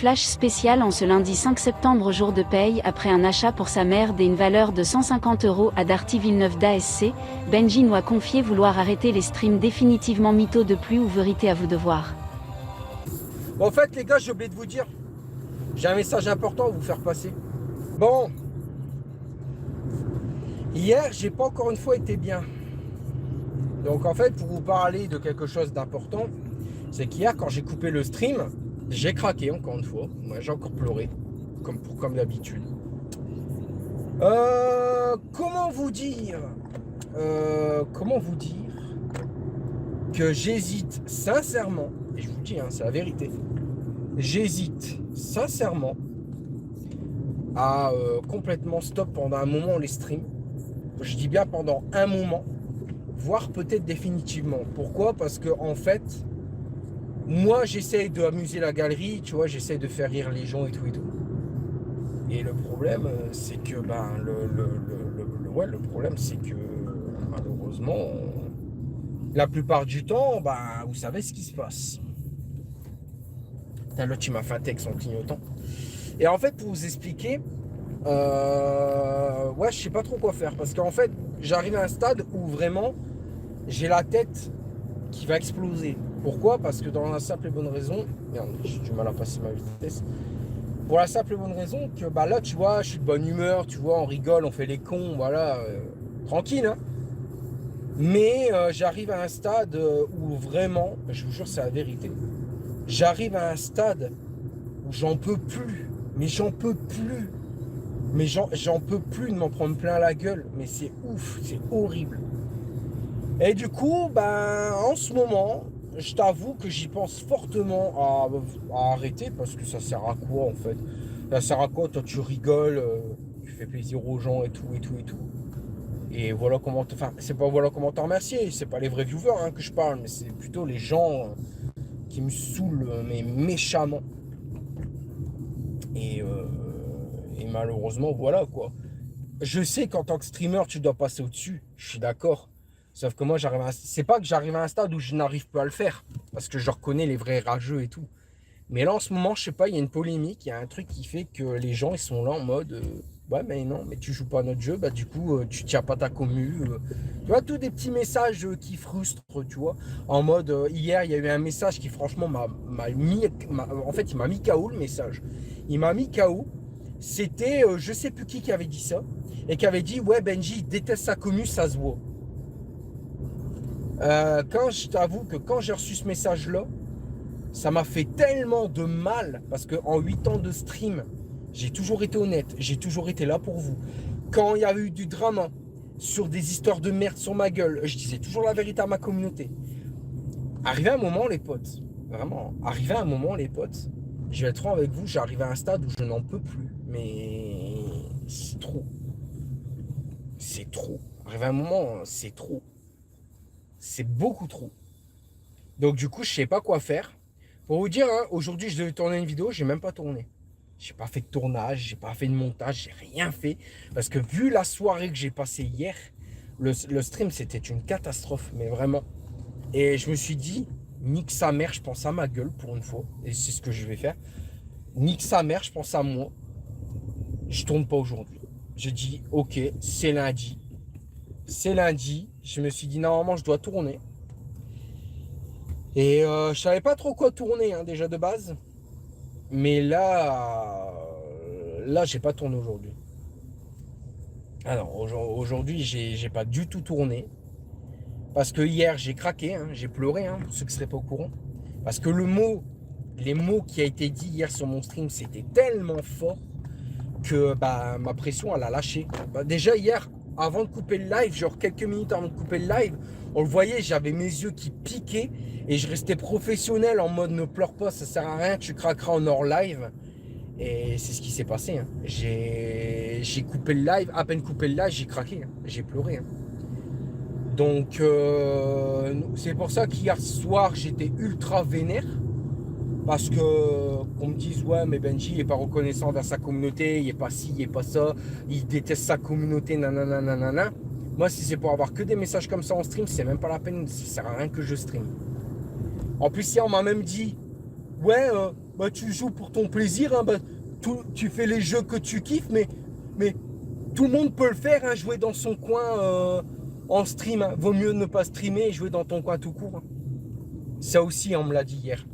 Flash spécial en ce lundi 5 septembre jour de paye après un achat pour sa mère d'une valeur de 150 € à Darty Villeneuve d'ASC, Benji nous a confié vouloir arrêter les streams définitivement mytho de plus ou vérité à vous de voir. Bon, en fait les gars, j'ai oublié de vous dire, j'ai un message important à vous faire passer. Bon, hier j'ai pas encore une fois été bien. Donc en fait pour vous parler de quelque chose d'important, c'est qu'hier quand j'ai coupé le stream, j'ai craqué encore une fois. Moi j'ai encore pleuré, comme d'habitude. Comment vous dire que j'hésite sincèrement, et je vous dis, hein, c'est la vérité, j'hésite sincèrement à complètement stop pendant un moment les streams. Je dis bien pendant un moment, voire peut-être définitivement. Pourquoi? Parce que en fait, moi j'essaye d'amuser la galerie, tu vois, j'essaye de faire rire les gens et tout et tout. Et le problème, c'est que le problème, c'est que malheureusement, la plupart du temps, vous savez ce qui se passe. L'autre, il m'a fait un texte en clignotant. Et en fait, pour vous expliquer, je sais pas trop quoi faire. Parce qu'en fait, j'arrive à un stade où vraiment, j'ai la tête qui va exploser. Pourquoi? Parce que dans la simple et bonne raison, merde, j'ai du mal à passer ma vitesse. Pour la simple et bonne raison que là, tu vois, je suis de bonne humeur, tu vois, on rigole, on fait les cons, voilà, tranquille, hein. Mais j'arrive à un stade où vraiment, je vous jure, c'est la vérité. J'arrive à un stade où j'en peux plus. Mais j'en peux plus. Mais j'en peux plus de m'en prendre plein la gueule. Mais c'est ouf, c'est horrible. Et du coup, en ce moment, je t'avoue que j'y pense fortement à arrêter parce que ça sert à quoi en fait? Ça sert à quoi? Toi tu rigoles, tu fais plaisir aux gens et tout et tout et tout. Et voilà comment c'est pas voilà comment te remercier, c'est pas les vrais viewers hein, que je parle, mais c'est plutôt les gens qui me saoulent mais méchamment. Et, et malheureusement voilà quoi. Je sais qu'en tant que streamer tu dois passer au-dessus, je suis d'accord. Sauf que moi, c'est pas que j'arrive à un stade où je n'arrive pas à le faire, parce que je reconnais les vrais rageux et tout. Mais là, en ce moment, je sais pas, il y a une polémique, il y a un truc qui fait que les gens, ils sont là en mode ouais, mais non, mais tu joues pas à notre jeu, du coup, tu tiens pas ta commu. Tu vois, tous des petits messages qui frustrent, tu vois. En mode, hier, il y a eu un message qui, franchement, en fait, il m'a mis KO le message. Il m'a mis KO. C'était, je sais plus qui avait dit ça, et qui avait dit, ouais, Benji, il déteste sa commu, ça se voit. Quand je t'avoue que quand j'ai reçu ce message-là, ça m'a fait tellement de mal parce qu'en 8 ans de stream, j'ai toujours été honnête, j'ai toujours été là pour vous. Quand il y a eu du drama sur des histoires de merde sur ma gueule, je disais toujours la vérité à ma communauté. Arrivé à un moment, les potes, vraiment, arrivé à un moment, les potes, je vais être franc avec vous, j'arrive à un stade où je n'en peux plus. Mais c'est trop. C'est trop. Arrivé à un moment, c'est trop. C'est beaucoup trop. Donc du coup, je sais pas quoi faire. Pour vous dire, hein, aujourd'hui, je devais tourner une vidéo, j'ai même pas tourné. J'ai pas fait de tournage, j'ai pas fait de montage, j'ai rien fait. Parce que vu la soirée que j'ai passée hier, le stream, c'était une catastrophe, mais vraiment. Et je me suis dit, nique sa mère, je pense à ma gueule pour une fois. Et c'est ce que je vais faire. Nique sa mère, je pense à moi. Je tourne pas aujourd'hui. Je dis, ok, c'est lundi. C'est lundi. Je me suis dit, normalement, je dois tourner. Et je savais pas trop quoi tourner hein, déjà de base. Mais là j'ai pas tourné aujourd'hui. Alors aujourd'hui j'ai pas du tout tourné. Parce que hier j'ai craqué, hein, j'ai pleuré, hein, pour ceux qui ne seraient pas au courant. Parce que les mots qui a été dit hier sur mon stream, c'était tellement fort que ma pression elle a lâché. Déjà hier, avant de couper le live, genre quelques minutes avant de couper le live, on le voyait, j'avais mes yeux qui piquaient et je restais professionnel en mode ne pleure pas, ça sert à rien, tu craqueras en hors live. Et c'est ce qui s'est passé. Hein. J'ai coupé le live, à peine coupé le live, j'ai craqué, hein. J'ai pleuré. Hein. Donc c'est pour ça qu'hier soir j'étais ultra vénère. Parce que qu'on me dise ouais mais Benji il est pas reconnaissant envers sa communauté, il est pas ci, il est pas ça, il déteste sa communauté, nanana nanana. Moi si c'est pour avoir que des messages comme ça en stream, c'est même pas la peine, ça sert à rien que je stream. En plus hier on m'a même dit ouais bah tu joues pour ton plaisir, hein, bah, tu fais les jeux que tu kiffes, mais tout le monde peut le faire, hein, jouer dans son coin en stream. Hein. Vaut mieux ne pas streamer et jouer dans ton coin tout court. Hein. Ça aussi, on me l'a dit hier.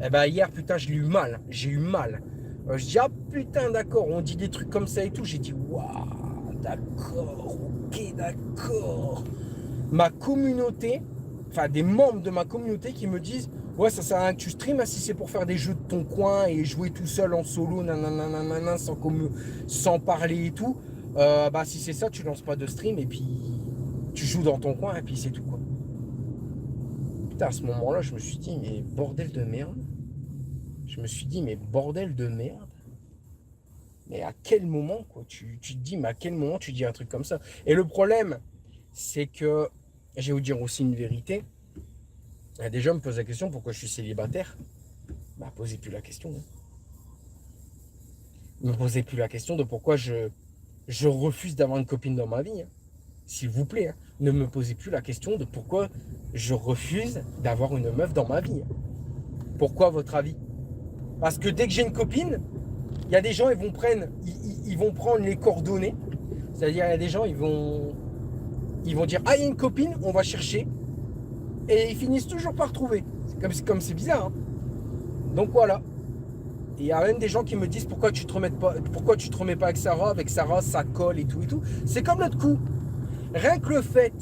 Eh ben hier, putain, je l'ai eu mal. J'ai eu mal. Je dis, ah putain, d'accord, on dit des trucs comme ça et tout. J'ai dit, waouh, d'accord, ok, d'accord. Ma communauté, enfin des membres de ma communauté qui me disent, ouais, ça sert à rien que tu streames, hein, si c'est pour faire des jeux de ton coin et jouer tout seul en solo, nanana, sans parler et tout. Bah si c'est ça, tu lances pas de stream et puis tu joues dans ton coin et puis c'est tout quoi. Putain, à ce moment-là, je me suis dit, mais bordel de merde. Je me suis dit, mais bordel de merde. Mais à quel moment, quoi, tu te dis, mais à quel moment tu dis un truc comme ça? Et le problème, c'est que, je vais vous dire aussi une vérité. Il y a des gens qui me posent la question, pourquoi je suis célibataire? Bah, posez plus la question. Hein. Ne me posez plus la question de pourquoi je refuse d'avoir une copine dans ma vie. Hein. S'il vous plaît, hein. Ne me posez plus la question de pourquoi je refuse d'avoir une meuf dans ma vie. Hein. Pourquoi, à votre avis? Parce que dès que j'ai une copine, il y a des gens, ils vont prendre les coordonnées. C'est-à-dire, il y a des gens, ils vont dire, ah, il y a une copine, on va chercher. Et ils finissent toujours par trouver. C'est c'est bizarre. Hein. Donc voilà. Et il y a même des gens qui me disent, pourquoi tu te remets pas avec Sarah? Avec Sarah, ça colle et tout et tout. C'est comme l'autre coup. Rien que le fait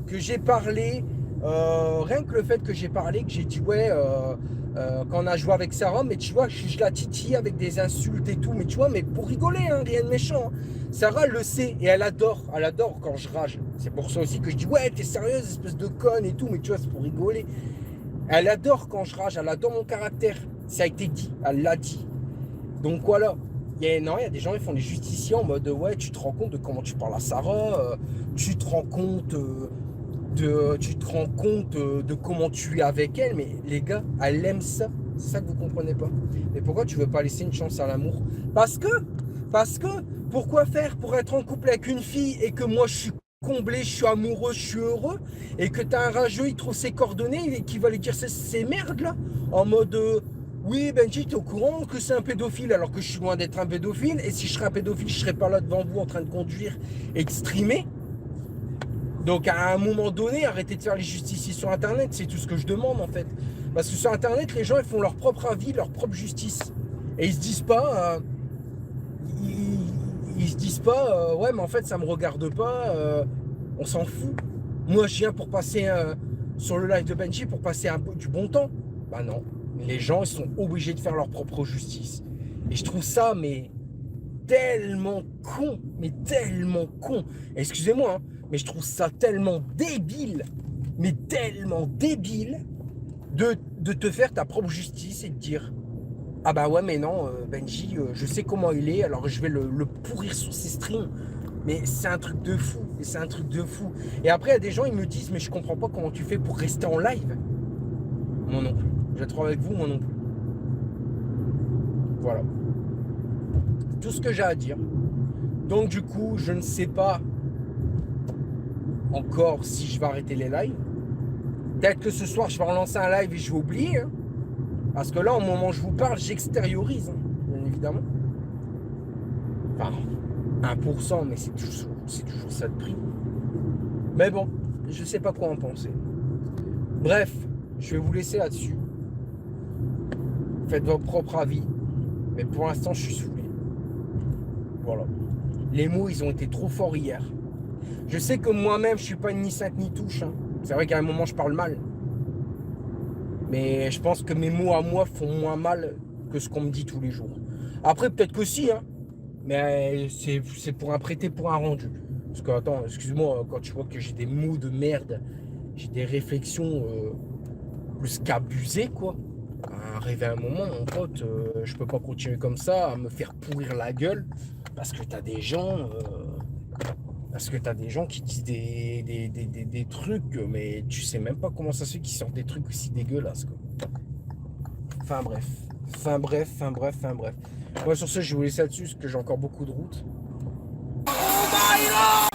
que j'ai parlé, que j'ai dit, ouais, quand on a joué avec Sarah, mais tu vois, je la titille avec des insultes et tout, mais tu vois, mais pour rigoler, hein, rien de méchant. Hein. Sarah le sait et elle adore quand je rage. C'est pour ça aussi que je dis, ouais, t'es sérieuse, espèce de conne et tout, mais tu vois, c'est pour rigoler. Elle adore quand je rage, elle adore mon caractère. Ça a été dit, elle l'a dit. Donc voilà. Il y a des gens qui font des justiciers en mode, ouais, tu te rends compte de comment tu parles à Sarah, tu te rends compte de comment tu es avec elle, mais les gars, elle aime ça. C'est ça que vous comprenez pas. Mais pourquoi tu veux pas laisser une chance à l'amour? Parce que, pourquoi faire pour être en couple avec une fille et que moi je suis comblé, je suis amoureux, je suis heureux, et que t'as un rageux, il trouve ses coordonnées et qui va lui dire ces merdes là, en mode oui, Benji, t'es au courant que c'est un pédophile alors que je suis loin d'être un pédophile, et si je serais un pédophile, je serais pas là devant vous en train de conduire et de streamer. Donc à un moment donné, arrêtez de faire les justiciers sur internet, c'est tout ce que je demande en fait. Parce que sur internet, les gens ils font leur propre avis, leur propre justice. Et ils se disent pas, ouais mais en fait ça me regarde pas, on s'en fout. Moi je viens pour passer sur le live de Benji pour passer du bon temps. Bah non, les gens ils sont obligés de faire leur propre justice. Et je trouve ça mais tellement con, Excusez-moi, hein, mais je trouve ça tellement débile, de te faire ta propre justice et de dire ah bah ouais mais non, Benji, je sais comment il est, alors je vais le pourrir sur ses streams. Mais c'est un truc de fou, Et après, il y a des gens, ils me disent, mais je comprends pas comment tu fais pour rester en live. Moi non plus. Je vais être avec vous, moi non plus. Voilà. Tout ce que j'ai à dire. Donc du coup, je ne sais pas encore si je vais arrêter les lives. Peut-être que ce soir, je vais relancer un live et je vais oublier. Hein. Parce que là, au moment où je vous parle, j'extériorise, hein, bien évidemment. Enfin, 1%, mais c'est toujours ça de prix. Mais bon, je ne sais pas quoi en penser. Bref, je vais vous laisser là-dessus. Faites votre propre avis. Mais pour l'instant, je suis saoulé. Voilà. Les mots, ils ont été trop forts hier. Je sais que moi-même, je suis pas ni sainte ni touche. Hein. C'est vrai qu'à un moment, je parle mal. Mais je pense que mes mots à moi font moins mal que ce qu'on me dit tous les jours. Après, peut-être que si, hein. Mais c'est pour un prêté pour un rendu. Parce que, attends, excuse-moi, quand tu vois que j'ai des mots de merde, j'ai des réflexions plus qu'abusées, quoi. Arrivé à un moment, mon pote, je peux pas continuer comme ça, à me faire pourrir la gueule, parce que t'as des gens... qui disent des trucs, mais tu sais même pas comment ça se fait qu'ils sortent des trucs aussi dégueulasses, quoi. Enfin bref. Moi sur ce, je vais vous laisser là-dessus, parce que j'ai encore beaucoup de route. Oh my God!